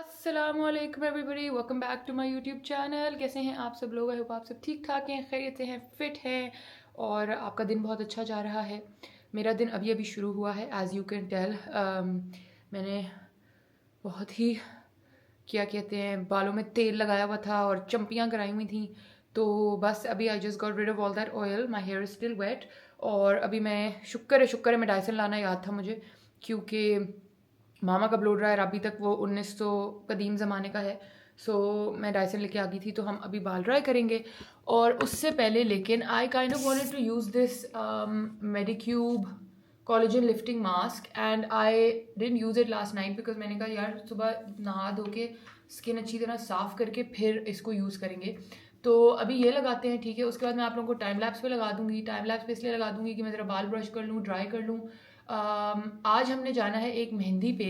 अस्सलामुअलैकुम everybody, welcome back to my YouTube channel. कैसे हैं आप सब लोग? आई होप आप सब ठीक ठाक हैं, खैरियत से हैं, फिट हैं और आपका दिन बहुत अच्छा जा रहा है। मेरा दिन अभी अभी शुरू हुआ है, एज़ यू कैन टेल। मैंने बहुत ही क्या कहते हैं बालों में तेल लगाया हुआ था और चम्पियाँ कराई हुई थी, तो बस अभी I just got rid of all that oil. My hair is still wet और अभी मैं शुक्र है मैं डाइसन लाना याद था मुझे, क्योंकि मामा का ब्लो ड्रायर अभी तक वो 1900 कदीम ज़माने का है। सो मैं डाइसन लेके आ गई थी, तो हम अभी बाल ड्राई करेंगे। और उससे पहले लेकिन I kind of wanted to use this Medicube collagen lifting mask and I didn't use it last night because मैंने कहा यार सुबह नहा धो के स्किन अच्छी तरह साफ़ करके फिर इसको यूज़ करेंगे। तो अभी ये लगाते हैं, ठीक है। उसके बाद मैं आप लोगों को टाइम लैप्स पे लगा दूंगी। टाइम लैप्स पे इसलिए लगा दूंगी कि मैं ज़रा बाल ब्रश कर लूँ, ड्राई कर लूँ। आज हमने जाना है एक मेहंदी पे,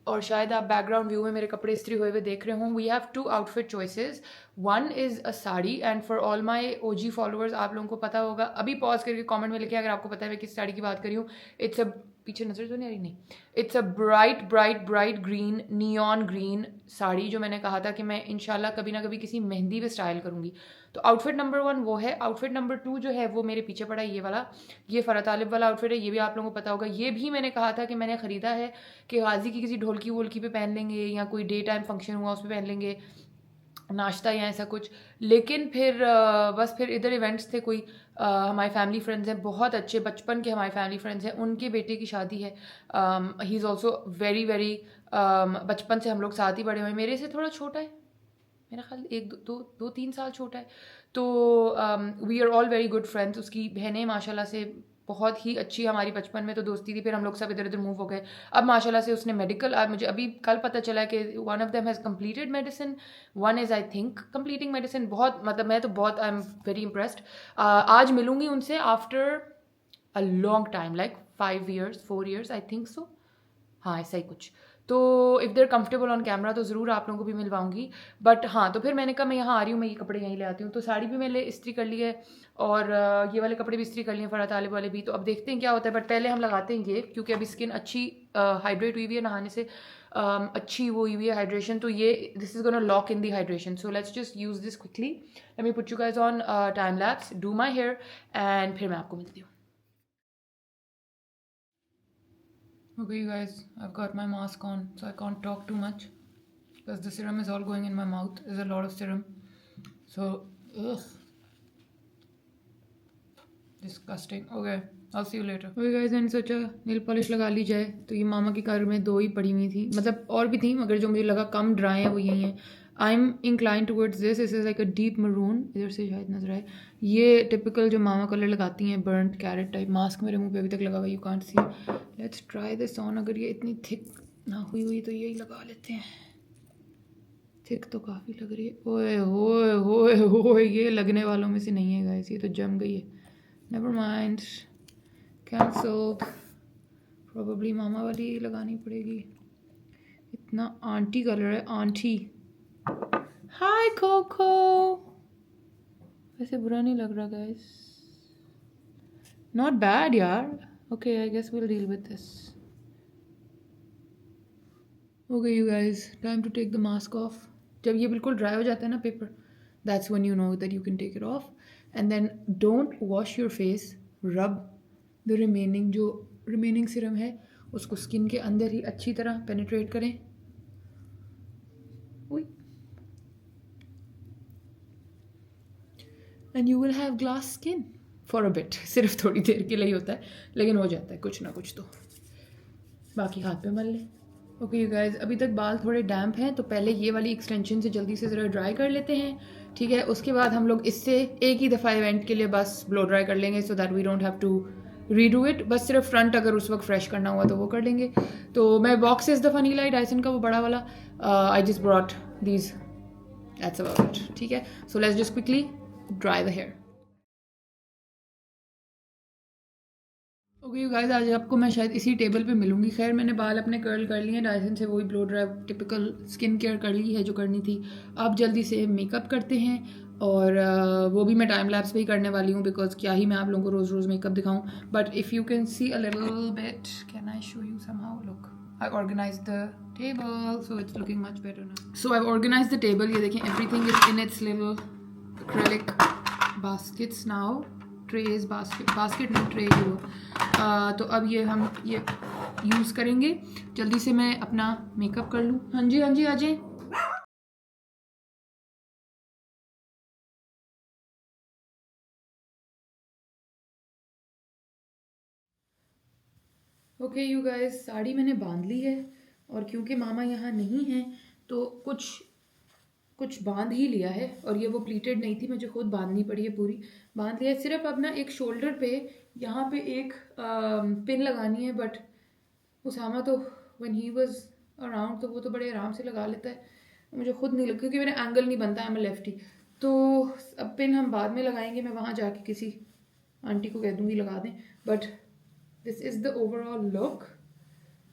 और शायद आप बैकग्राउंड व्यू में मेरे कपड़े इस्त्री हुए हुए देख रहे हों। We have 2 outfit choices. One is a sari, and for all my OG followers आप लोगों को पता होगा, अभी पॉज करके कमेंट में लिखे अगर आपको पता है मैं किस साड़ी की बात करी हूँ। इट्स अ पीछे नजर तो नहीं आ रही? नहीं, it's a bright bright bright green, neon green sari, जो मैंने कहा था कि मैं इंशाल्लाह कभी ना कभी किसी मेहंदी पे स्टाइल करूँगी। तो आउटफिट नंबर 1 वो है। आउटफिट नंबर 2 जो है वो मेरे पीछे पड़ा है, ये वाला, ये फ़रा तालिब वाला आउटफिट है। ये भी आप लोगों को पता होगा। ये भी मैंने कहा था कि मैंने ख़रीदा है कि गाजी की किसी ढोलकी वोलकी पे पहन लेंगे, या कोई डे टाइम फंक्शन हुआ उस पर पहन लेंगे, नाश्ता या ऐसा कुछ। लेकिन फिर बस फिर इधर इवेंट्स थे कोई। हमारे फैमिली फ्रेंड्स हैं बहुत अच्छे, बचपन के हमारे फैमिली फ्रेंड्स हैं, उनके बेटे की शादी है। He is also very very, बचपन से हम लोग साथ ही बड़े हुए। मेरे से थोड़ा छोटा है, मेरा ख्याल 1 2 3 साल छोटा है। तो we are all very good friends. उसकी बहनें माशाल्लाह से बहुत ही अच्छी, हमारी बचपन में तो दोस्ती थी, फिर हम लोग सब इधर उधर मूव हो गए। अब माशाल्लाह से उसने मेडिकल, मुझे अभी कल पता चला कि one of them has completed medicine, one is I think completing medicine. बहुत मतलब मैं तो बहुत आई एम वेरी इम्प्रेस्ड। आज मिलूंगी उनसे after a long time, like 5 years 4 years I think so. हाँ ऐसा ही कुछ। तो if there comfortable on camera तो ज़रूर आप लोगों को भी मिलवाऊंगी। बट हाँ, तो फिर मैंने कहा मैं यहाँ आ रही हूँ, मैं ये कपड़े यहीं ले आती हूँ। तो साड़ी भी मैंने इस्त्री कर ली है और ये वाले कपड़े भी इस्त्री कर लिए, फ़रा तालिब वाले भी। तो अब देखते हैं क्या होता है, बट पहले हम लगाते हैं ये, क्योंकि अभी स्किन अच्छी हाइड्रेट हुई हुई है नहाने से, अच्छी वो हुई हुई है हाइड्रेशन। तो ये this is gonna lock in the hydration. So let's just use this quickly. Let me put you guys on time lapse, do my hair, and फिर मैं आपको मिलती हूँ। Okay, you guys, I've got my mask on, so I can't talk too much because the serum is all going in my mouth. There's a lot of serum. So, ugh. Disgusting. Okay, I'll see you later. Okay guys, मैंने सोचा nail polish लगा ली जाए। तो ये मामा की car में 2 ही पड़ी हुई थी, मतलब और भी थी मगर जो मुझे लगा कम ड्राई है वो यही है। I am incline towards this is like a deep maroon, इधर से शायद नजर आए। ये टिपिकल जो मामा कलर लगाती हैं, बर्न्ड कैरेट टाइप। मास्क मेरे मुंह पे अभी तक लगा हुआ, you can't see. Let's try this on. अगर ये इतनी थिक ना हुई हुई तो यही लगा लेते हैं। थिक तो काफ़ी लग रही है। ओए होए होए होए, ये लगने वालों में से नहीं है गाइस, ये तो जम गई है। Never mind, cancelled. प्रोबेबली मामा वाली लगानी पड़ेगी। इतना आंटी कलर है, आंटी। हाय कोको, वैसे बुरा नहीं लग रहा गाइस, नॉट बैड यार। Okay, I guess will deal with this. Okay you guys, time to take the mask off. जब ये बिल्कुल ड्राई हो जाता है ना paper, that's when you know that you can take it off. And then don't wash your face, रब the remaining, जो remaining serum है उसको स्किन के अंदर ही अच्छी तरह पेनिट्रेट करें। And you will have glass skin for a bit. सिर्फ थोड़ी देर के लिए ही होता है, लेकिन हो जाता है कुछ ना कुछ। तो बाकी हाथ पे मल लें। ओके यू गाइज, अभी तक बाल थोड़े डैम्प हैं, तो पहले ये वाली एक्सटेंशन से जल्दी से ज़रा ड्राई कर लेते हैं, ठीक है। उसके बाद हम लोग इससे एक ही दफ़ा इवेंट के लिए बस ब्लो ड्राई कर लेंगे, so that we don't have to redo it. बस सिर्फ फ्रंट अगर उस वक्त फ्रेश करना हुआ तो वो कर लेंगे। तो मैं बॉक्स इस दफ़ा नहीं लाई डाइसन का, वो बड़ा वाला। I just brought these, that's about it, ठीक है। So let's just quickly dry the hair. Okay you guys, आज आपको मैं शायद इसी टेबल पे मिलूंगी। खैर मैंने बाल अपने कर्ल कर लिए हैं डाइसन से, वही blow dry typical skin care कर ली है जो करनी थी। अब जल्दी से मेकअप करते हैं, और वो भी मैं टाइम लैप्स पे ही करने वाली हूँ, बिकॉज क्या ही मैं आप लोगों को रोज़ रोज़ मेकअप दिखाऊँ। But if you can see a little bit, can I show you somehow, look I organize the table, so it's looking much better now. So I've organized the table. ये देखें, everything is in its little acrylic baskets now. Trays, basket नहीं, tray जो. तो अब ये हम ये use करेंगे. जल्दी से मैं अपना मेकअप कर लूँ. हाँ जी आ जाए. ओके यू गाइस, साड़ी मैंने बांध ली है और क्योंकि मामा यहाँ नहीं हैं तो कुछ बांध ही लिया है. और ये वो प्लीटेड नहीं थी, मुझे खुद बांधनी पड़ी है. पूरी बांध लिया है. सिर्फ अब ना एक शोल्डर पे यहाँ पे एक पिन लगानी है. बट उसामा तो व्हेन ही वाज अराउंड तो वो तो बड़े आराम से लगा लेता है. मुझे खुद नहीं लगा क्योंकि मेरा एंगल नहीं बनता है, मैं लेफ्टी. तो अब पिन हम बाद में लगाएंगे. मैं वहाँ जाके किसी आंटी को कह दूँगी लगा दें. But this is the overall look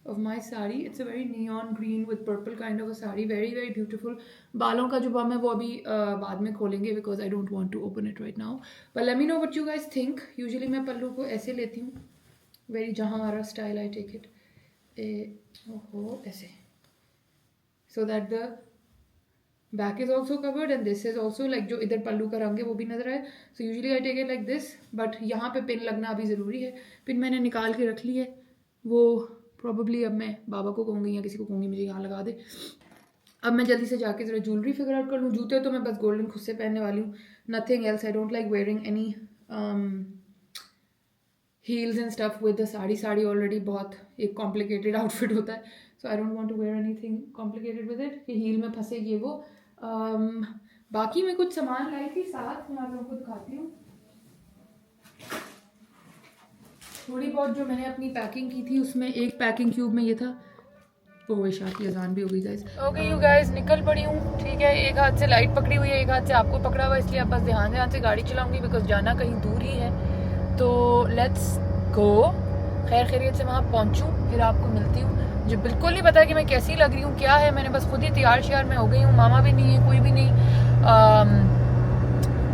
of my sari. It's a very neon green with purple kind of a sari. Very very beautiful. बालों का जो बम है वो अभी बाद में खोलेंगे because I don't want to open it right now. But let me know what you guys think. Usually मैं पल्लू को ऐसे लेती हूँ. Very जहांरा style I take it. ओहो ऐसे. So that the back is also covered and this is also like जो इधर पल्लू का रंग है वो भी नजर आए. So usually I take it like this. But यहाँ पे पिन लगना अभी ज़रूरी है. पिन मैंने निकाल के रख ली है. वो probably अब मैं बाबा को कहूँगी या किसी को कहूँगी मुझे यहाँ लगा दे. अब मैं जल्दी से जाके ज़रा ज्वेलरी फिगर आउट कर लूँ. जूते तो मैं बस गोल्डन खुद से पहनने वाली हूँ. Nothing else. I don't like wearing any heels and stuff with the sari. Sari already बहुत एक complicated outfit होता है. So I don't want to wear anything complicated with it कि हील में फंसे ये वो. बाकी मैं कुछ सामान लाई थी साथ, मैं आप लोगों को दिखाती हूँ. थोड़ी बहुत जो मैंने अपनी पैकिंग की थी उसमें एक पैकिंग क्यूब में ये था. ओह इशा की अजान भी हो गई गाइस. ओके यू गाइस, निकल पड़ी हूँ. ठीक है, एक हाथ से लाइट पकड़ी हुई है, एक हाथ से आपको पकड़ा हुआ है, इसलिए आप बस ध्यान से गाड़ी चलाऊंगी बिकॉज जाना कहीं दूर ही है. तो लेट्स गो. खैर खैरियत से वहाँ पहुँचूँ फिर आपको मिलती हूँ. मुझे बिल्कुल नहीं पता कि मैं कैसी लग रही हूँ, क्या है. मैंने बस खुद ही तैयार श्यार में हो गई हूँ. मामा भी नहीं है, कोई भी नहीं.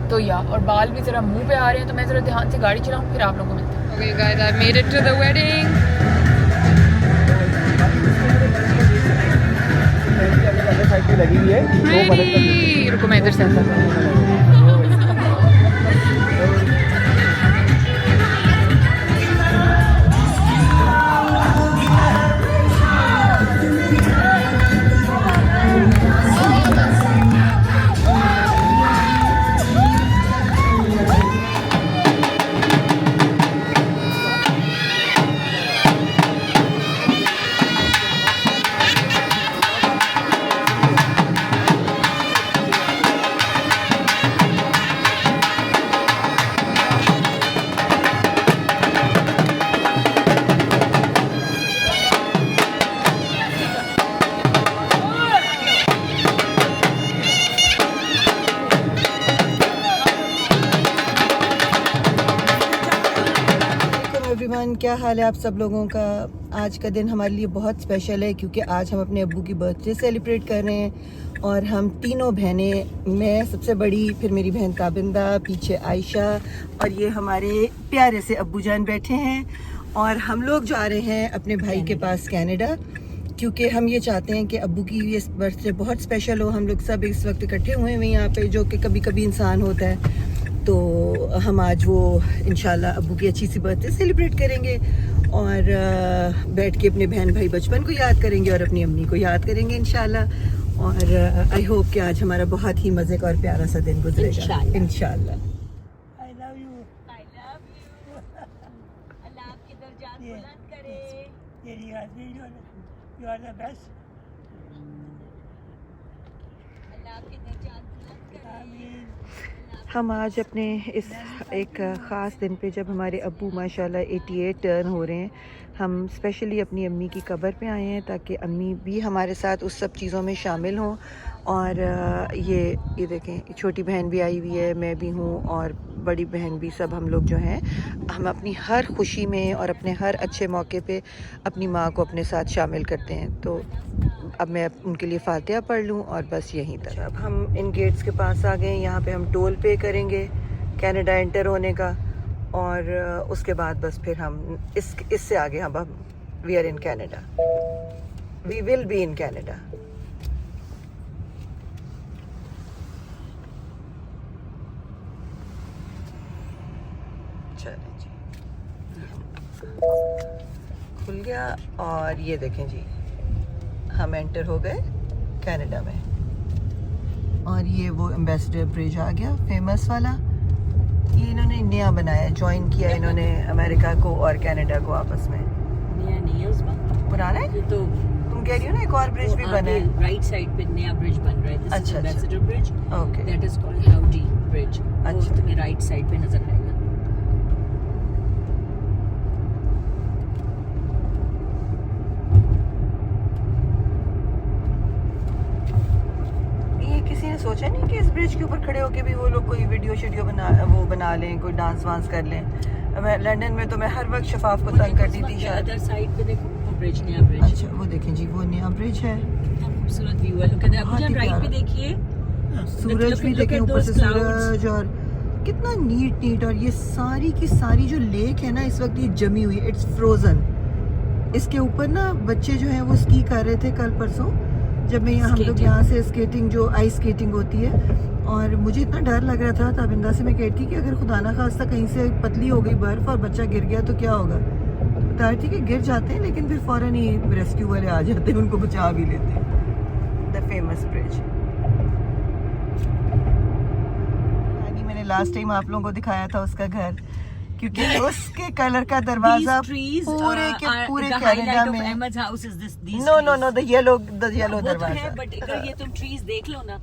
तो या और बाल भी ज़रा मुंह पे आ रहे हैं. तो मैं ज़रा ध्यान से गाड़ी चलाऊँ फिर आप लोगों को मिलती हूँ. Okay guys, I made it to the wedding. रुको मैं इधर से क्या हाल है आप सब लोगों का. आज का दिन हमारे लिए बहुत स्पेशल है क्योंकि आज हम अपने अब्बू की बर्थडे सेलिब्रेट कर रहे हैं. और हम तीनों बहनें, मैं सबसे बड़ी, फिर मेरी बहन ताबिंदा, पीछे आयशा और ये हमारे प्यारे से अब्बू जान बैठे हैं. और हम लोग जा रहे हैं अपने भाई के पास कनाडा क्योंकि हम ये चाहते हैं कि अब्बू की ये बर्थडे बहुत स्पेशल हो. हम लोग सब इस वक्त इकट्ठे हुए हैं यहाँ पे, जो कि कभी कभी इंसान होता है. तो हम आज वो इंशाल्लाह अब्बू की अच्छी सी बर्थडे सेलिब्रेट करेंगे और बैठ के अपने बहन भाई बचपन को याद करेंगे और अपनी अम्मी को याद करेंगे इंशाल्लाह. और आई होप कि आज हमारा बहुत ही मज़े का और प्यारा सा दिन गुजरेगा इंशाल्लाह. I love you. अल्लाह आपके दर्जात बुलंद करे. You are the best. अल्लाह आपके दर्जात बुलंद करे. हम आज अपने इस एक ख़ास दिन पे, जब हमारे अब्बू माशाल्लाह 88 टर्न हो रहे हैं, हम स्पेशली अपनी अम्मी की कब्र पे आए हैं ताकि अम्मी भी हमारे साथ उस सब चीज़ों में शामिल हों. और ये देखें, छोटी बहन भी आई हुई है, मैं भी हूँ और बड़ी बहन भी. सब हम लोग जो हैं, हम अपनी हर खुशी में और अपने हर अच्छे मौके पे अपनी माँ को अपने साथ शामिल करते हैं. तो अब मैं उनके लिए फातिहा पढ़ लूँ और बस यहीं तक. अब हम इन गेट्स के पास आ गए. यहाँ पे हम टोल पे करेंगे कनाडा एंटर होने का और उसके बाद बस फिर हम इससे आगे हम we are in Canada. We will be in Canada. चलें जी, खुल गया और ये देखें जी, हम एंटर हो गए कनाडा में। और ये वो एम्बेसडर ब्रिज आ गया, फेमस वाला। ये इन्होंने नया बनाया, ज्वाइन किया इन्होंने अमेरिका को और कनाडा को आपस में। नया नहीं है उसमें, पुराना है? ये तो तुम कह रही हो ना एक और ब्रिज भी बना है राइट साइड पे नया ब्रिज बन रहा है। This is ambassador bridge, okay, that is called howdy bridge. अच्छा। वो तुम्हें राइट साइड पे नजर आएगा। ये किसी ने सोचा नहीं कि इस ब्रिज के ऊपर खड़े होके भी वो लोग कोई वीडियो बना लें, कोई डांस वांस कर लें। मैं लंदन में तो मैं हर वक्त शफाफ को तंग करती थी शायद। अदर साइड पे देखो वो ब्रिज, नया ब्रिज। अच्छा, वो देखें जी, वो नया ब्रिज है। कितना खूबसूरत व्यू है। Look at that. बहुत ही राइट पे प्यारा। देखिए सूरज भी देखें ऊपर से, सूरज, और कितना नीट। और ये सारी की सारी जो लेक है ना इस वक्त ये जमी हुई है, इट्स फ्रोजन। इसके ऊपर ना बच्चे जो हैं वो स्की कर रहे थे कल परसों, जब मैं हम लोग यहाँ से स्केटिंग, जो आइस स्केटिंग होती है। और मुझे इतना डर लग रहा था, ताबिंदा से मैं कहती कि अगर खुदा ना खास्ता कहीं से पतली हो गई बर्फ और बच्चा गिर गया तो क्या होगा। तो बता रही थी कि गिर जाते हैं लेकिन फिर फौरन ही रेस्क्यू वाले आ जाते हैं, उनको बचा भी लेते हैं। The famous bridge. मैंने लास्ट टाइम आप लोगों को दिखाया था उसका घर, क्योंकि उसके कलर का दरवाजा पूरे के पूरे कनाडा में। नो द येलो दरवाजा। बट अगर ये तुम ट्रीज देख लो ना,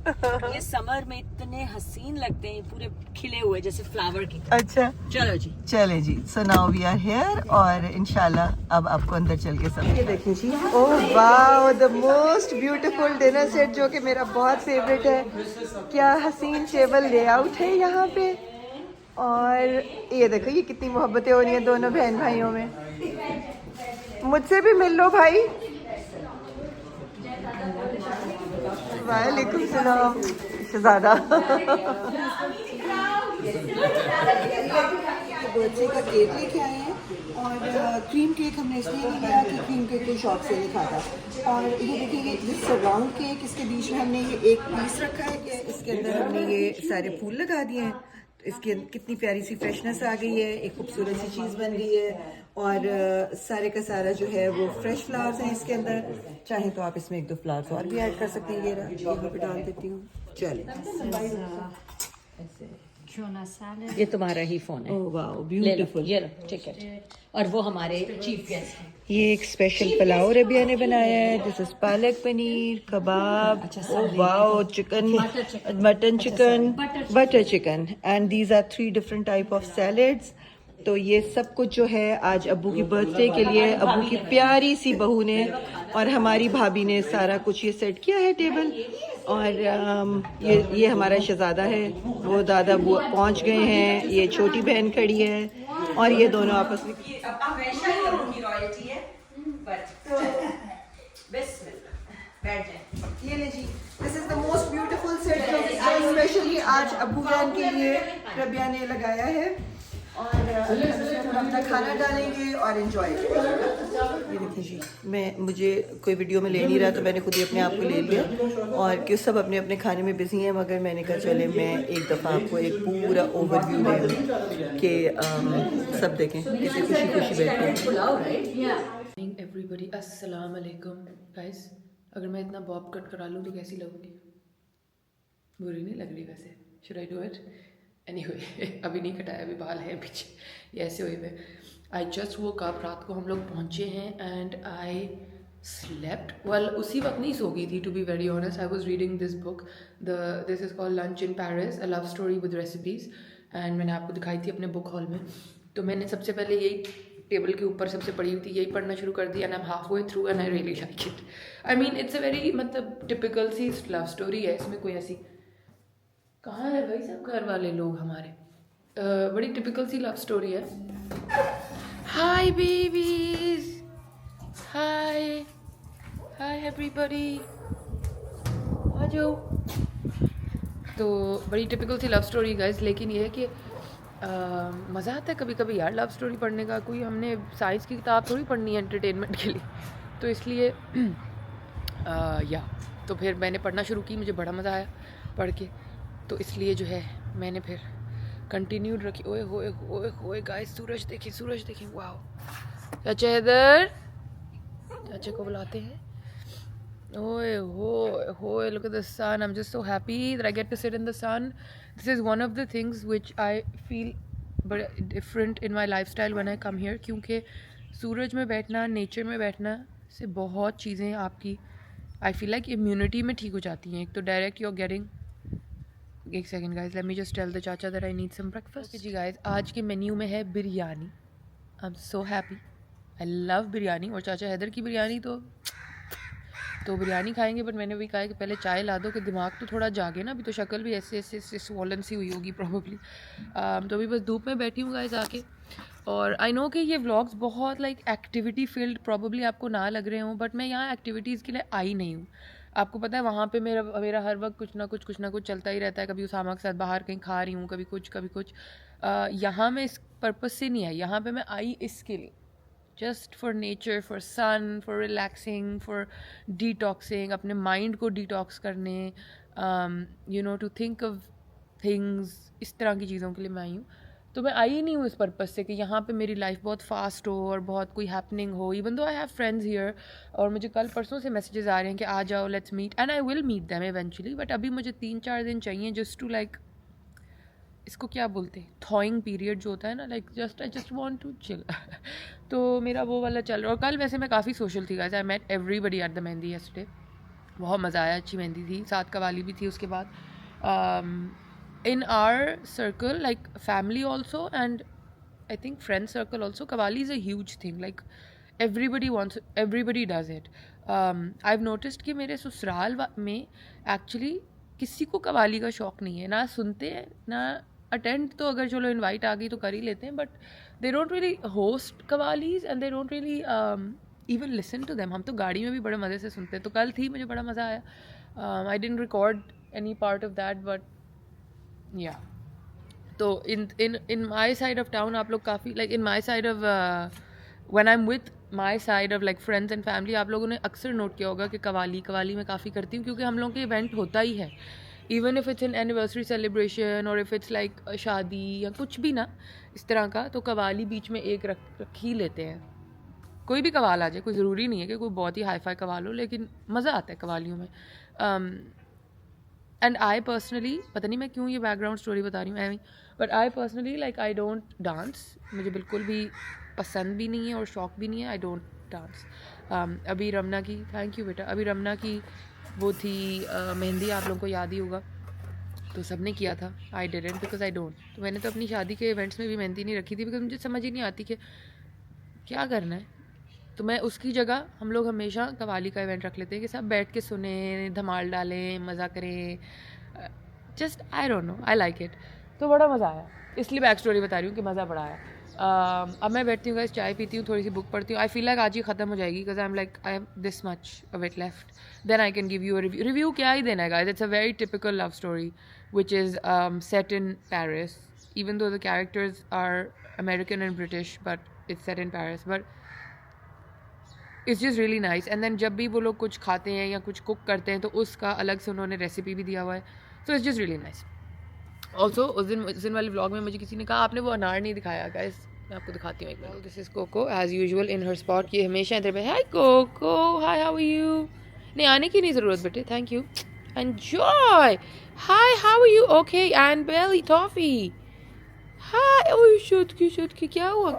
ये समर में इतने हसीन लगते हैं, पूरे खिले हुए जैसे फ्लावर की। अच्छा, चलो जी, चले जी। So now we are here, और इंशाल्लाह अब आपको अंदर चल के सब ये देखें जी। Oh wow, the most beautiful dinner set, जो कि मेरा बहुत फेवरेट है। क्या हसीन टेबल लेआउट है यहाँ पे। और ये देखो ये कितनी मोहब्बतें हो रही हैं दोनों बहन भाइयों में। मुझसे भी मिल लो भाई। वालेकुम सलाम शहजादा। बच्चे का केक लेके आए हैं, और क्रीम केक हमने इसलिए नहीं लिया कि क्रीम केक कोई शॉप से नहीं खाता। और ये देखिए ये सराउंड केक, इसके बीच में हमने ये एक पीस रखा है कि इसके अंदर हमने ये सारे फूल लगा दिए हैं। इसकी कितनी प्यारी सी फ्रेशनेस आ गई है, एक खूबसूरत सी चीज़ बन गई है। और सारे का सारा जो है वो फ्रेश फ्लावर्स हैं इसके अंदर। चाहे तो आप इसमें 1-2 फ्लावर्स और भी ऐड कर सकते हैं। ये यहाँ पे डाल देती हूँ। चलिए, ये तुम्हारा ही फोन है। Oh wow, beautiful. ये लो, ठीक है। और वो हमारे चीफ गेस्ट हैं। ये एक स्पेशल पुलाव रबिया ने बनाया है। This is palak paneer kebab, oh wow, chicken, mutton chicken, butter chicken, and these are 3 different type of salads. तो ये सब कुछ जो है आज अब्बू की बर्थडे के लिए अब्बू की प्यारी सी बहू ने और हमारी भाभी ने सारा कुछ ये सेट किया है टेबल। और ये हमारा शहजादा है, वो दादा पहुंच गए हैं, ये छोटी बहन खड़ी है, और ये दोनों आपस में हमेशा ही अब्बू की रॉयल्टी है। ये ले जी, this is the most beautiful set जो स्पेशली आज अब्बू जान के लिए रबिया ने लगाया है। और अपना खाना डालेंगे और एंजॉय करेंगे। ये देखिए जी, मुझे कोई वीडियो में ले नहीं रहा तो मैंने खुद ही अपने आप को ले लिया, और क्यों सब अपने अपने खाने में बिजी हैं, मगर मैंने कहा चले मैं एक दफ़ा आपको एक पूरा ओवरव्यू दूँ कि सब देखें कैसे खुशी खुशी बैठे हैं। एवरीबॉडी अस्सलाम वालेकुम गाइस। अगर मैं इतना बॉब कट करा लूँ तो कैसी लगूंगी? बुरी नहीं लग रही वैसे। Should I do it? Anyway, अभी नहीं कटाया, अभी बाल है पीछे, ये ऐसे हुए हुए। आई जस्ट वो कब रात को हम लोग पहुँचे हैं एंड आई स्लेप्ट वेल। उसी वक्त नहीं सो गई थी, to be very honest. I was reading this book, this is called lunch in Paris, a love story with recipes, and मैंने आपको दिखाई थी अपने बुक हॉल में। तो मैंने सबसे पहले यही टेबल के ऊपर सबसे पड़ी हुई थी, यही पढ़ना शुरू कर दिया, and I am half way through and I really like it. I mean it's a very मतलब टिपिकल सी लव स्टोरी है, इसमें कोई ऐसी कहाँ है भाई सब घर वाले लोग हमारे, बड़ी टिपिकल सी लव स्टोरी है। हाय बेबीज, हाय हाय एवरीबॉडी, आ जाओ। तो बड़ी टिपिकल सी लव स्टोरी गाइस, लेकिन ये है कि मज़ा आता है कभी कभी यार लव स्टोरी पढ़ने का। कोई हमने साइंस की किताब थोड़ी पढ़नी है एंटरटेनमेंट के लिए, तो इसलिए या तो फिर मैंने पढ़ना शुरू की, मुझे बड़ा मज़ा आया पढ़ के, तो इसलिए जो है मैंने फिर कंटिन्यूड रखी। ओए होए होए होए गाइस, सूरज देखिए, वाओ। चाचा इधर, चाचा को बुलाते हैं। ओए होए होए, look at the sun. I'm just so happy that I get to sit in the sun. This is one of the things which I feel different in my lifestyle when I come here, क्योंकि सूरज में बैठना, nature में बैठना से बहुत चीज़ें आपकी I feel like immunity में ठीक हो जाती हैं। एक तो डायरेक्ट यू आर गेटिंग, एक second guys, let me just tell the चाचा that I need some breakfast. जी गाइज, आज के मेन्यू में है biryani. I am so happy, I love biryani. और चाचा हैदर की बिरयानी तो बिरयानी खाएंगे, बट मैंने भी कहा कि पहले चाय ला दो कि दिमाग तो थोड़ा जागे ना। अभी तो शक्ल भी ऐसे स्वॉलन सी हुई होगी प्रॉब्ली। तो अभी बस धूप में बैठी हूँ गाइज आके। और आई नो कि ये व्लॉग्स बहुत लाइक एक्टिविटी फील्ड प्रॉब्ली आपको ना लग रहे हों, बट मैं यहाँ एक्टिविटीज़ के लिए आई नहीं हूँ। आपको पता है वहाँ पे मेरा हर वक्त कुछ ना कुछ चलता ही रहता है। कभी उसामा के साथ बाहर कहीं खा रही हूँ, कभी कुछ। यहाँ मैं इस पर्पज़ से नहीं आई, यहाँ पे मैं आई इसके लिए, just for nature, for sun, for relaxing, for detoxing, अपने माइंड को डिटॉक्स करने, you know, to think of things, इस तरह की चीज़ों के लिए मैं आई हूँ। तो मैं आई ही नहीं हूँ इस पर्पज़ से कि यहाँ पे मेरी लाइफ बहुत फास्ट हो और बहुत कोई हैपनिंग हो। Even though I have friends here, और मुझे कल परसों से मैसेजेस आ रहे हैं कि आ जाओ, let's meet, and I will meet them eventually. But अभी मुझे 3-4 दिन चाहिए जस्ट टू लाइक, इसको क्या बोलते हैं, थॉइंग पीरियड जो होता है ना, like I just want to chill. तो मेरा वो वाला चल रहा है। और कल वैसे मैं काफ़ी सोशल थी guys, I met everybody at the mehndi yesterday. बहुत मज़ा आया, अच्छी मेहंदी थी, साथ कवाली भी थी उसके बाद। in our circle, like family also, and I think friend circle also, Qawwali is a huge thing. Like everybody does it. I've noticed कि मेरे ससुराल में actually किसी को कवाली का शौक़ नहीं है, ना सुनते हैं ना अटेंड। तो अगर चलो इनवाइट आ गई तो कर ही लेते हैं, but they don't really host qawwalis and they don't really even listen to them. हम तो गाड़ी में भी बड़े मज़े से सुनते हैं। तो कल थी, मुझे बड़ा मज़ा आया। I didn't record any part of that, but yeah. तो in my side of town आप लोग काफ़ी like in my side of when I'm with my side of like friends and family, आप लोगों ने अक्सर नोट किया होगा कि कवाली मैं काफ़ी करती हूँ, क्योंकि हम लोगों के इवेंट होता ही है। Even if it's an anniversary celebration और इफ़ इट्स लाइक शादी या कुछ भी ना इस तरह का, तो कवाली बीच में एक रख ही लेते हैं। कोई भी कवाल आ जाए, कोई ज़रूरी नहीं है कि कोई बहुत ही हाई फाई कवाल हो, लेकिन मज़ा आता है कवालियों में। एंड आई पर्सनली, पता नहीं मैं क्यों ये बैकग्राउंड स्टोरी बता रही हूँ एवं, but I personally like I don't dance. मुझे बिल्कुल भी पसंद भी नहीं है और शौक़ भी नहीं है। I don't dance. अभी रमना की, थैंक यू बेटा, अभी रमना की वो थी मेहंदी, आप लोगों को याद ही होगा, तो सब ने किया था। I didn't because I don't. तो मैंने तो अपनी शादी के इवेंट्स में भी मेहंदी नहीं रखी थी, बिकॉज मुझे समझ ही नहीं आती कि क्या करना है। तो मैं उसकी जगह, हम लोग हमेशा कवाली का इवेंट रख लेते हैं कि सब बैठ के सुने, धमाल डालें, मज़ा करें, just I don't no, I like it. तो बड़ा मज़ा आया, इसलिए बैक स्टोरी बता रही हूँ कि मज़ा बड़ा आया। अब मैं बैठती हूँ गाइस, चाय पीती हूँ, थोड़ी सी बुक पढ़ती हूँ। आई फील लाइक आज ही ख़त्म हो जाएगी, because I am like I have this much of it left, then I can give you a review. क्या ही देना है guys, it's a very typical love story which is set in Paris, even though the characters are American and British, but it's set in Paris, but it's just really nice. And then जब भी वो लोग कुछ खाते हैं या कुछ cook करते हैं, तो उसका अलग से उन्होंने रेसिपी भी दिया हुआ है। So it's just really nice. Also उस दिन वाले व्लॉग में मुझे किसी ने कहा आपने वो अनार नहीं दिखाया। गाइस मैं आपको दिखाती हूँ एक बार। This is Coco as usual in her spot. ये हमेशा इधर पे, hi Coco, hi how are you. नहीं आने की नहीं ज़रूरत बेटे, thank you, enjoy. Hi how are you, okay, and Belly Toffee, hi. Oh Shutki, क्या हुआ।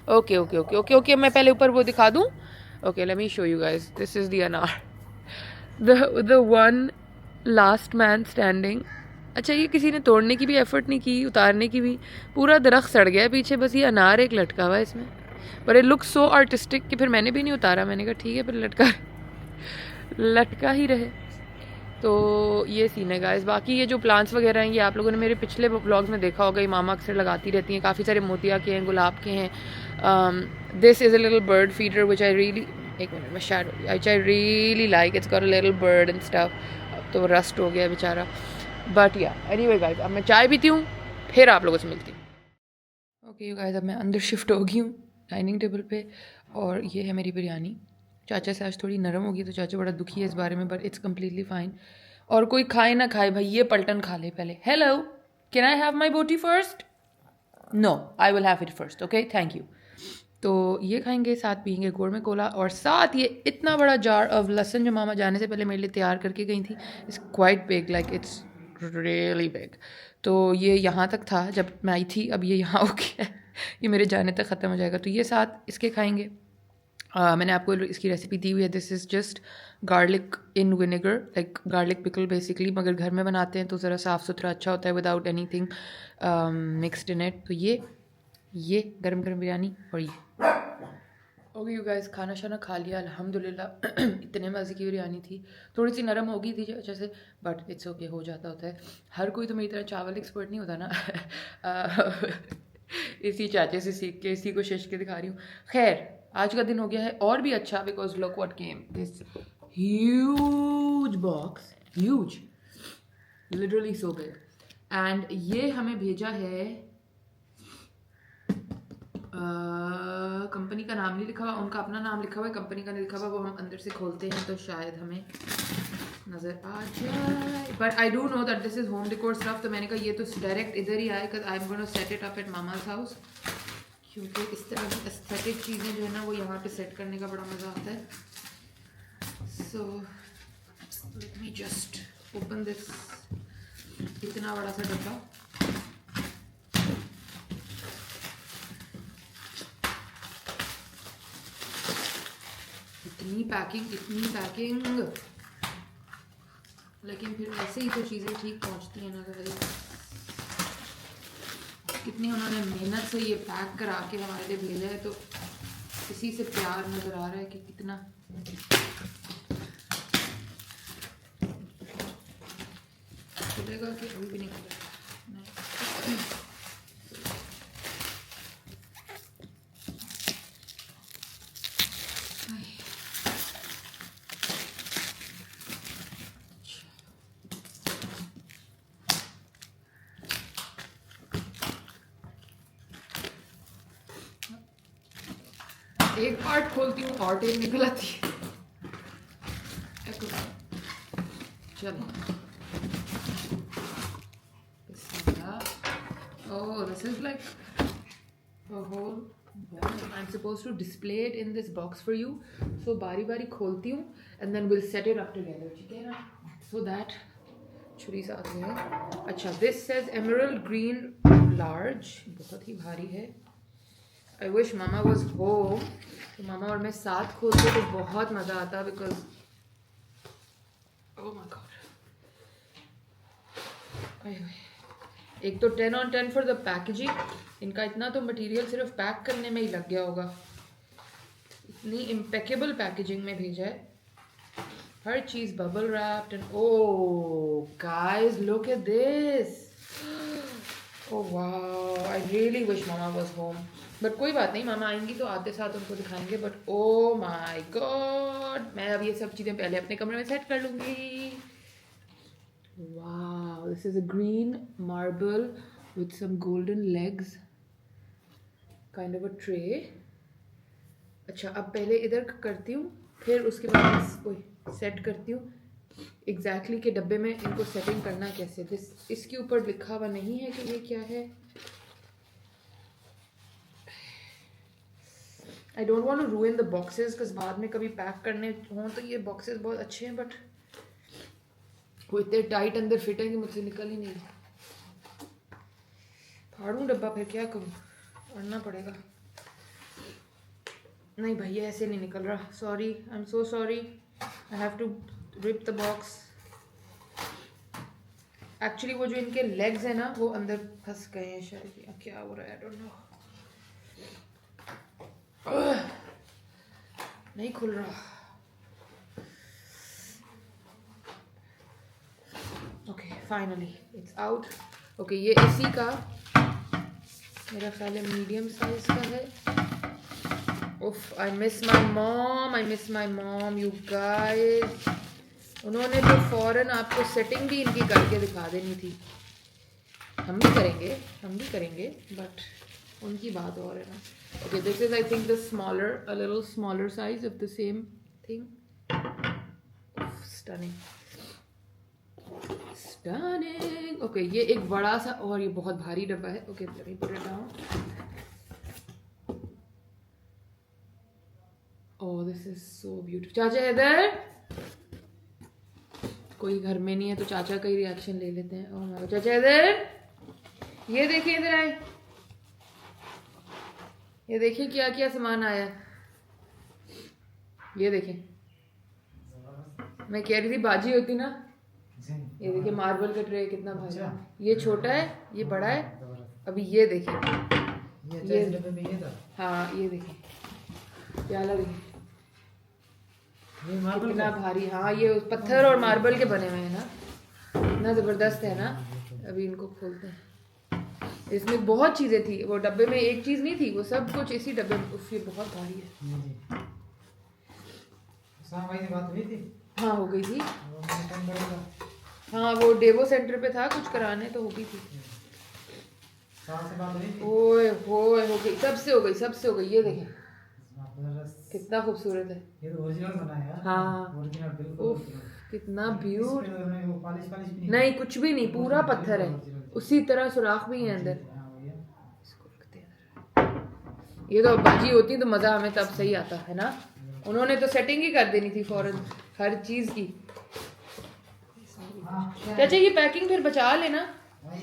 ओके, मैं पहले ऊपर वो दिखा दूँ। Okay, let me show you guys, this is the anar, the one last man standing. अच्छा, ये किसी ने तोड़ने की भी एफर्ट नहीं की, उतारने की भी, पूरा दरख्त सड़ गया पीछे, बस ये अनार एक लटका हुआ है इसमें। पर इट लुक्स सो आर्टिस्टिक कि फिर मैंने भी नहीं उतारा। मैंने कहा ठीक है, फिर लटका ही रहे। तो ये सीन है गाइस। बाकी ये जो प्लांट्स वगैरह हैं, ये आप लोगों ने मेरे पिछले व्लॉग्स में देखा होगा, ये मामा अक्सर लगाती रहती हैं। काफ़ी सारे मोतिया के हैं, गुलाब के हैं। This is a little bird feeder which I really, एक मिनट में shadow, which I really like. It's got a little bird and stuff. अब तो रस्ट हो गया बेचारा, बट या एनीवे गाइस, अब मैं चाय पीती हूँ, फिर आप लोगों से मिलती हूँ। ओके यू गाइस, अब मैं अंदर शिफ्ट हो गई हूँ डाइनिंग टेबल पे, और ये है मेरी बिरयानी। चाचा से आज थोड़ी नरम होगी तो चाचा बड़ा दुखी है इस बारे में, बट इट्स कम्प्लीटली फाइन। और कोई खाए ना खाए भाई, ये पलटन खा ले पहले। Hello, can I have my boti first? No, I will have it first, okay, thank you. तो ये खाएंगे, साथ पियेंगे गुड़ में कोला, और साथ ये इतना बड़ा जार ऑफ लहसुन जो मामा जाने से पहले मेरे लिए तैयार करके गई थी। It's quite big, like it's really big. तो ये यहाँ तक था जब मैं आई थी, अब ये यहाँ हो गया है, ये मेरे जाने तक ख़त्म हो जाएगा। तो ये साथ इसके खाएंगे। मैंने आपको इसकी रेसिपी दी हुई है। This is just garlic in vinegar, like garlic pickle basically, मगर घर में बनाते हैं तो ज़रा साफ़ सुथरा अच्छा होता है, without anything mixed in it. तो ये गरम गरम बिरयानी, और ये ओके यू गाइस, खाना शाना खा लिया अल्हम्दुलिल्लाह। इतने मज़े की बिरयानी थी, थोड़ी सी नरम हो गई थी जैसे, बट इट्स ओके, हो जाता होता है। हर कोई तो मेरी तरह चावल एक्सपर्ट नहीं होता ना। इसी चाचे से सीख के, इसी को शेष के दिखा रही हूँ। खैर, आज का दिन हो गया है और भी अच्छा, because look what came, this huge box, huge, literally so big. And ये हमें भेजा है, कंपनी का नाम नहीं लिखा हुआ, उनका अपना नाम लिखा हुआ है, कंपनी का नहीं लिखा हुआ। वो हम अंदर से खोलते हैं तो शायद हमें नज़र आ जाए, but I do know that this is home decor stuff. तो मैंने कहा ये तो डायरेक्ट इधर ही आए, because I am gonna set it up at मामा's हाउस, क्योंकि इस तरह की एस्थेटिक चीज़ें जो है ना वो यहाँ पे सेट करने का बड़ा मज़ा आता है। So let me just open this, इतना बड़ा सा डब्बा। इतनी पैकिंग, लेकिन फिर ऐसे ही तो चीज़ें ठीक पहुँचती हैं ना। भाई कितनी उन्होंने मेहनत से ये पैक करा के हमारे लिए भेजा है, तो इसी से प्यार नज़र आ रहा है कि कितना। खुलेगा कि अभी भी नहीं खुलेगा? एक पार्ट खोलती हूँ और टेप निकल आती है। चलो, oh, this is like a whole ball. I'm supposed to display it in this box for you. So बारी बारी खोलती हूँ and then we'll set it up together, ठीक है ना? So that छुरी साथ में है। अच्छा, this says emerald green large, बहुत ही भारी है। I wish mama was home, तो मामा और मैं साथ खोलते तो बहुत मज़ा आता, बिकॉज oh my god, एक तो 10 on 10 फॉर द पैकेजिंग। इनका इतना तो मटेरियल सिर्फ पैक करने में ही लग गया होगा, इतनी इम्पेकेबल पैकेजिंग में भेजा है, हर चीज़ bubble wrapped. And oh guys, look at this, oh wow, I really wish मामा वाज होम, बट कोई बात नहीं, मामा आएंगी तो आते साथ उनको दिखाएंगे। बट ओ माय गॉड, मैं अब ये सब चीज़ें पहले अपने कमरे में सेट कर लूँगी। Wow, this is a green marble with some golden legs, kind of a tray. अच्छा, अब पहले इधर करती हूँ, फिर उसके बाद सेट करती हूँ एग्जैक्टली कि डब्बे में इनको सेटिंग करना कैसे। इसके ऊपर लिखा हुआ नहीं है कि ये क्या है। I don't want to ruin the boxes, because बाद में कभी पैक करने हों तो ये बॉक्सेस बहुत अच्छे हैं, बट वो इतने टाइट अंदर फिट है कि मुझसे निकल ही नहीं। फाड़ूं डब्बा, फिर क्या करूँ, फाड़ना पड़ेगा। नहीं भाई, ये ऐसे नहीं निकल रहा, sorry, I am so sorry, I have to rip the box. Actually वो जो इनके लेग्स हैं ना वो अंदर फंस गए हैं शायद, या क्या हो रहा है, आई डोंट नो। नहीं खुल रहा। Okay, finally it's out. Okay, ये इसी का मेरा ख्याल है मीडियम साइज का है। उफ, I miss my mom you guys. उन्होंने तो फौरन आपको सेटिंग भी इनकी करके दिखा देनी थी। हम भी करेंगे, बट उनकी बात और है ना। Okay, this is I think the smaller, a little smaller size of the same thing. Stunning stunning. Okay, ये एक बड़ा सा और ये बहुत भारी डब्बा है। Okay, let me put it down. Oh this is so beautiful. चाचा इधर, कोई घर में नहीं है तो चाचा का ही रिएक्शन ले लेते हैं। ओह माय, चाचा इधर, ये देखिए, इधर आए, ये देखिए क्या क्या सामान आया। ये देखें, मैं कह रही थी बाजी होती ना। ये देखिए मार्बल का ट्रे कितना भारी है। ये छोटा है, ये बड़ा है। अभी ये देखिए, ये हाँ ये देखिए प्याला देखिए कितना भारी। हाँ ये पत्थर और मार्बल के बने हुए हैं ना, इतना ज़बरदस्त है ना। अभी इनको खोलते हैं। इसमें बहुत चीज़ें थी, वो डब्बे में एक चीज़ नहीं थी, वो सब कुछ इसी डब्बे में। उफ, ये बहुत भारी है। बात हुई थी? हाँ हो गई थी। हाँ वो डेवो सेंटर पे था कुछ कराने, तो हो गई थी। ओए होए, हो गई, सबसे हो गई, सबसे हो गई। ये देखें कितना खूबसूरत है। ये तो ओरिजिनल बना है यार। हाँ ओरिजिनल बिल्कुल। उफ, कितना ब्यूटीफुल। वो पॉलिश नहीं कुछ भी नहीं, पूरा पत्थर है, उसी तरह सुराख भी है अंदर। इसको रखते हैं। ये तो बाजी होती तो मज़ा हमें तब सही आता है ना। उन्होंने तो सेटिंग ही कर देनी थी फौरन हर चीज़ की। चाचा ये पैकिंग फिर बचा लेना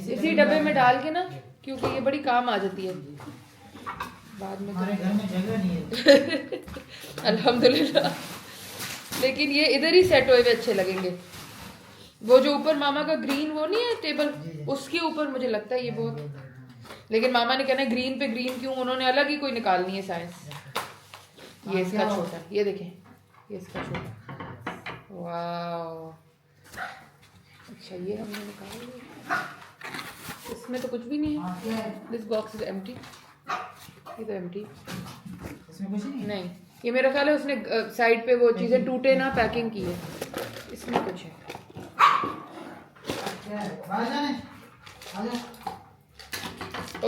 इसी डब्बे में डाल के ना, क्योंकि ये बड़ी काम आ जाती है बाद में। हमारे घर में जगह नहीं है। अल्हम्दुलिल्लाह। लेकिन ये इधर ही सेट हुए हुए अच्छे लगेंगे। वो जो ऊपर मामा का ग्रीन वो नहीं है टेबल, उसके ऊपर मुझे लगता है ये बहुत। लेकिन मामा ने कहना है ग्रीन पे ग्रीन क्यों, उन्होंने अलग ही कोई निकालनी है साइंस। ये इसका छोटा, ये देखें, ये इसका छोटा। वाह अच्छा, ये हमने निकाल लिया। इसमें तो कुछ भी नहीं है। This box is empty. ये तो एम्प्टी, इसमें कुछ नहीं। नहीं ये मेरा ख्याल है उसने साइड पे वो चीज़ें टूटे ना पैकिंग की है। इसमें कुछ है।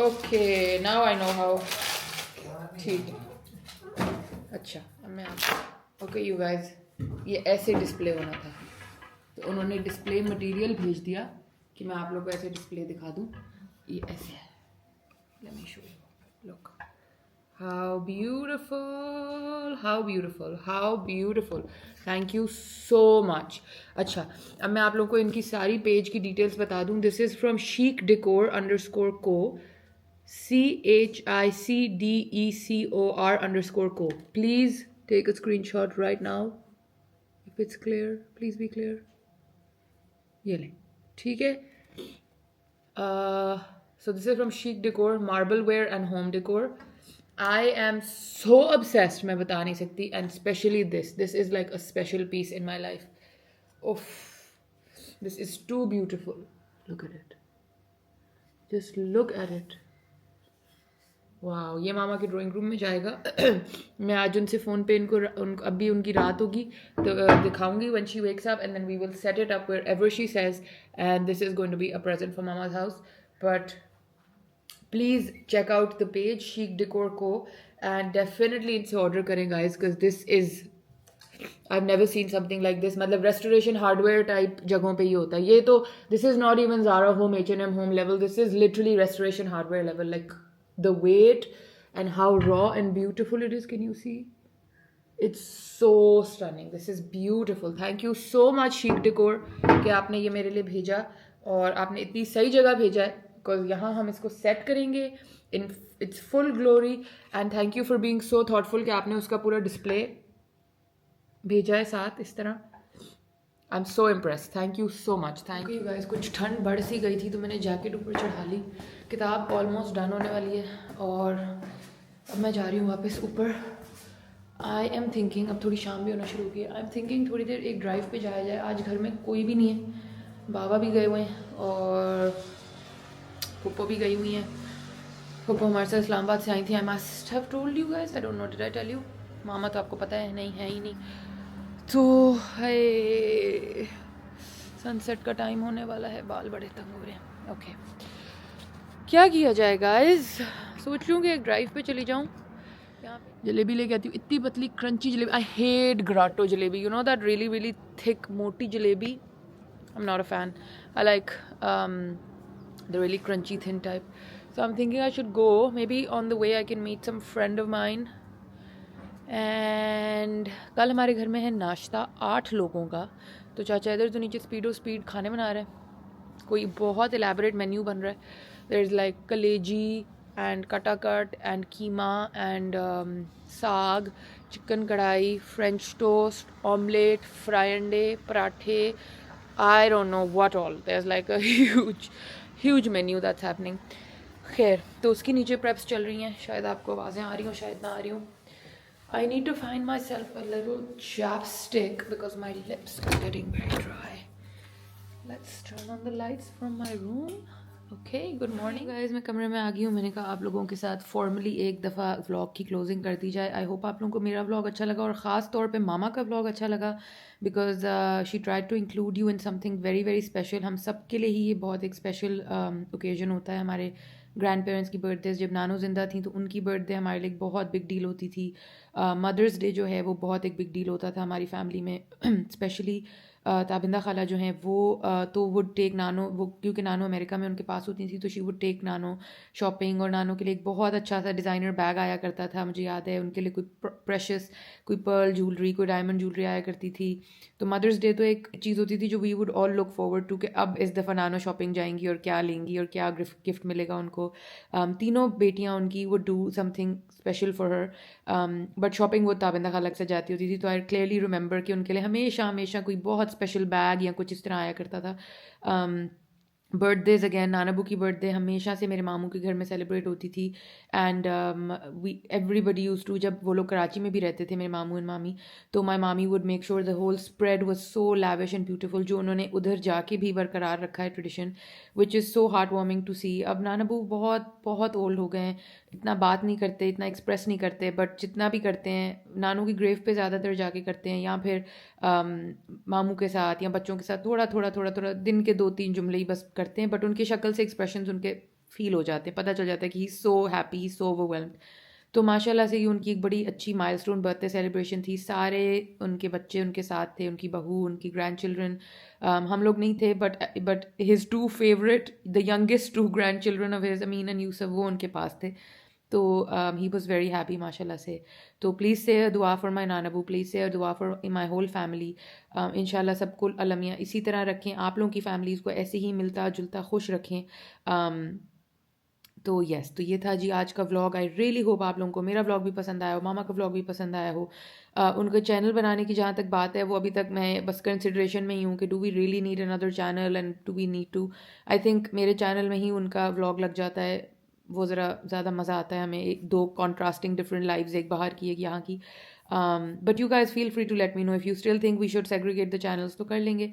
Okay now I know how. ठीक है अच्छा, अब मैं आपको ओके यू गाइज, ये ऐसे डिस्प्ले होना था, तो उन्होंने डिस्प्ले मटेरियल भेज दिया कि मैं आप लोग को ऐसे डिस्प्ले दिखा दूँ। ये ऐसे है, late me show you, look how beautiful, how beautiful, how beautiful. Thank you so much. अच्छा अब मैं आप लोगों को इनकी सारी पेज की डिटेल्स बता दूँ। This is from chic decor _co, CHICDECOR_co। Please take a screenshot right now if it's clear, please be clear। ये लें, ठीक है। So this is from Chic Decor, Marbleware and Home Decor। I am so obsessed, मैं बता नहीं सकती, and especially this is like a special piece in my life। Oof, this is too beautiful, look at it, just look at it। वाह, ये मामा के drawing room में जाएगा। मैं आज उनसे फ़ोन पे उनको अभी उनकी रात होगी तो दिखाऊंगी when she wakes up, and then we will set it up wherever she says, and this is going to be a present for मामा's house. But please check out the page Chic Decor को, and definitely इनसे order करें guys, because this is I have never seen something like this. मतलब Restoration Hardware type जगहों पे ही होता है ये, तो this is not even Zaara home, H&M home level, this is literally restoration hardware level. Like the weight and how raw and beautiful it is, can you see? It's so stunning, this is beautiful। thank you so much Chic Decor कि आपने ये मेरे लिए भेजा, और आपने इतनी सही जगह भेजा है, बिकॉज यहाँ हम इसको सेट करेंगे in its full glory. And thank you for being so thoughtful कि आपने उसका पूरा डिस्प्ले भेजा है साथ इस तरह। आई am so impress, thank you so much, thank you guys. कुछ ठंड बढ़ सी गई थी तो मैंने जैकेट ऊपर चढ़ा ली। किताब ऑलमोस्ट डन होने वाली है और अब मैं जा रही हूँ वापस ऊपर। आई एम थिंकिंग, अब थोड़ी शाम भी होना शुरू की है, आई एम थिंकिंग थोड़ी देर एक ड्राइव पे जाया जाए। आज घर में कोई भी नहीं है, बाबा भी गए हुए हैं और पुप्पो भी गई हुई हैं। पुप्पो हमारे साथ इस्लामाबाद से आई थी। I must have told you guys, I don't know, did I tell you? मामा तो आपको पता है नहीं है ही नहीं। तो है सनसेट का टाइम होने वाला है, बाल बड़े तंग हो रहे हैं। ओके क्या किया जाए गाइस, सोच लूँ कि एक ड्राइव पे चली जाऊँ, जलेबी लेके आती हूँ, इतनी पतली क्रंची जलेबी. आई हेट ग्राटो jalebi, you know that really really thick मोटी jalebi. I am not a fan. I like the really crunchy thin type. So I'm thinking I should go, maybe on the way I can meet some friend of mine. And कल हमारे घर में है नाश्ता 8 लोगों का. तो चाचा इधर तो नीचे स्पीड खाने बना रहे हैं. कोई बहुत एलैबोरेट मेन्यू बन रहा है. देयर इज़ लाइक कलेजी एंड कटाकट एंड कीमा एंड साग, चिकन कढ़ाई, फ्रेंच टोस्ट, ऑमलेट, फ्राई अंडे, पराठे. I don't know what all. There's like a huge menu that's happening. खैर, तो उसकी नीचे प्रेप्स चल रही हैं. शायद आपको आवाज़ें आ रही हो, शायद ना आ रही हो. I need to find myself a little chapstick because my lips are getting very dry. Let's turn on the lights from my room. Okay, good morning guys. मैं कमरे में आ गई हूँ. मैंने कहा आप लोगों के साथ फॉर्मली एक दफ़ा व्लॉग की क्लोजिंग कर दी जाए. आई होप आप लोगों को मेरा व्लॉग अच्छा लगा और ख़ास तौर पे मामा का व्लॉग अच्छा लगा because she tried to include you in something very very special. हम सब के लिए ही ये बहुत एक स्पेशल ओकेजन होता है. हमारे ग्रैंड पेरेंट्स की बर्थडे, जब नानो ज़िंदा थी तो उनकी बर्थडे हमारे लिए बहुत बिग डील होती थी. मदर्स डे जो है वो बहुत एक बिग डील होता था हमारी फैमिली में. स्पेशली ताबिंदा खाला जो हैं वो तो वुड टेक नानो, वो क्योंकि नानो अमेरिका में उनके पास होती थी तो शी वुड टेक नानो शॉपिंग. और नानो के लिए एक बहुत अच्छा सा डिज़ाइनर बैग आया करता था, मुझे याद है. उनके लिए कोई प्रेशस, कोई पर्ल ज्वेलरी, कोई डायमंड ज्वेलरी आया करती थी. तो मदर्स डे तो एक चीज़ होती थी जो we would all look forward to कि अब इस दफ़ा नानो शॉपिंग जाएंगी और क्या लेंगी और क्या गिफ्ट मिलेगा उनको. तीनों बेटियाँ उनकी would do something special for her. But shopping वो ताबिंदा खाला से जाती होती थी. तो आई क्लियरली रिमेंबर कि उनके लिए हमेशा कोई बहुत स्पेशल बैग या कुछ इस तरह आया करता था. बर्थडेज अगेन, नानाबू की बर्थडे हमेशा से मेरे मामू के घर में सेलिब्रेट होती थी. And we everybody use to, जब वो लोग कराची में भी रहते थे मेरे मामू एंड मामी, तो my mami would make sure the whole spread was so lavish and beautiful, जो उन्होंने उधर जाके भी बरकरार रखा है tradition, which is so heartwarming to see. अब नानाबू बहुत ओल्ड हो गए हैं, इतना बात नहीं करते, इतना एक्सप्रेस नहीं करते, बट जितना भी करते हैं नानू की ग्रेव पे ज़्यादातर जाके करते हैं या फिर मामू के साथ या बच्चों के साथ थोड़ा दिन के 2-3 जुमले ही बस करते हैं. बट उनकी शक्ल से एक्सप्रेशंस उनके फील हो जाते हैं, पता चल जाता है कि ही सो हैप्पी, ही सो ओवरवेल्म्ड. तो माशाल्लाह से ये उनकी एक बड़ी अच्छी माइलस्टोन बर्थडे सेलिब्रेशन थी. सारे उनके बच्चे उनके साथ थे, उनकी बहू, उनकी ग्रैंड चिल्ड्रन. हम लोग नहीं थे but his 2 favourite, the youngest 2 grandchildren of his, Amin and Yusuf, वो उनके पास थे. तो ही वॉज़ वेरी हैप्पी माशाल्लाह से. तो प्लीज़ से दुआ फॉर माई नानाबू, प्लीज़ से दुआ फॉर माई होल फैमिली. इंशाल्लाह सबको अल्लाह मियां इसी तरह रखें, आप लोगों की फैमिलीज़ को ऐसे ही मिलता जुलता खुश रखें. तो यस, तो ये था जी आज का व्लॉग. आई रियली होप आप लोगों को मेरा व्लॉग भी पसंद आया हो, मामा का व्लॉग भी पसंद आया हो. उनका चैनल बनाने की जहाँ तक बात है वो अभी तक मैं बस कंसिड्रेशन में ही हूँ कि do we really need another channel and do we need to. I think मेरे चैनल में ही उनका व्लॉग लग जाता है, वो ज़रा ज़्यादा मज़ा आता है हमें. 2 कॉन्ट्रास्टिंग डिफरेंट लाइव्स, एक बाहर की एक यहाँ की. But you guys feel free to let me know if you still think we should segregate the channels, तो कर लेंगे.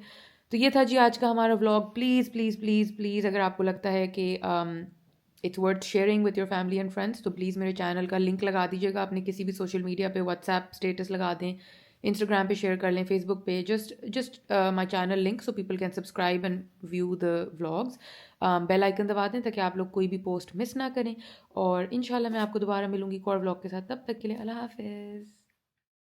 तो ये था जी आज का हमारा vlog. Please please please please अगर आपको लगता है कि it's worth sharing with your family and friends तो प्लीज़ मेरे चैनल का लिंक लगा दीजिएगा अपने किसी भी सोशल मीडिया पे. व्हाट्सएप स्टेटस लगा दें, इंस्टाग्राम पे शेयर कर लें, फेसबुक पे. Just my channel link so people can subscribe and view the vlogs. Bell icon दबा दें ताकि आप लोग कोई भी पोस्ट मिस ना करें. और इंशाल्लाह मैं आपको दोबारा मिलूंगी एक और व्लॉग के साथ. तब तक के लिए अल्लाह हाफिज़.